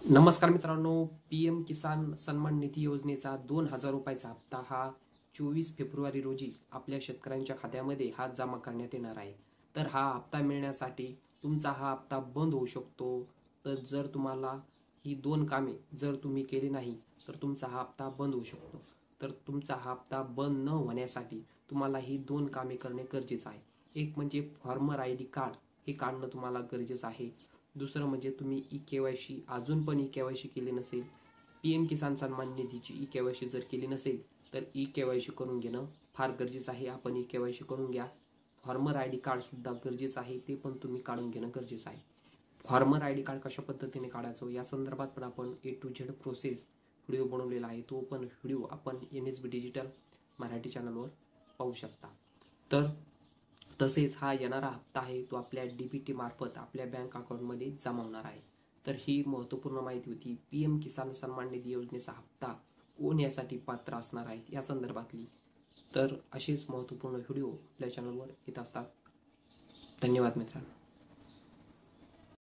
नमस्कार मित्रांनो, पीएम किसान सन्मान निधी योजनेचा 2,000 रुपयाचा हप्ता हा 24 फेब्रुवारी रोजी आपल्या शेतकऱ्यांच्या खात्यामध्ये हा जमा करण्यात येणार आहे. तर हा हप्ता मिळण्यासाठी तुमचा हा हप्ता बंद होऊ शकतो. तर जर तुम्हाला ही दोन कामे जर तुम्ही केली नाही तर तुमचा हा हप्ता बंद होऊ शकतो. तर तुमचा हा हप्ता बंद न होण्यासाठी तुम्हाला ही दोन कामे करणे गरजेचं आहे. एक म्हणजे फार्मर आय डी कार्ड हे काढणं तुम्हाला गरजेचं आहे. दुसरं म्हणजे तुम्ही ई-के-वाय-सी अजून पण ई-के-वाय-सी केली नसेल, पीएम किसान सन्मान निधीची ई-के-वाय-सी जर केली नसेल तर ई-के-वाय-सी करून घेणं फार गरजेचं आहे. आपण ई-के-वाय-सी करून घ्या. फार्मर आय डी कार्ड सुद्धा गरजेचं आहे, ते पण तुम्ही काढून घेणं गरजेचं आहे. फार्मर आय डी कार्ड कशा पद्धतीने काढायचं या संदर्भात पण आपण A to Z process video बनवलेला आहे. तो पण व्हिडिओ आपण NSB डिजिटल मराठी चॅनलवर पाहू शकता. तर तसेच हा येणारा हप्ता आहे तो आपल्या DBT मार्फत आपल्या बँक अकाउंटमध्ये जमा होणार आहे. तर ही महत्त्वपूर्ण माहिती होती. पीएम किसान सन्मान निधी योजनेचा हप्ता कोण यासाठी पात्र असणार आहेत या संदर्भातली. तर असेच महत्त्वपूर्ण व्हिडिओ आपल्या चॅनलवर येत असतात. धन्यवाद मित्रांनो.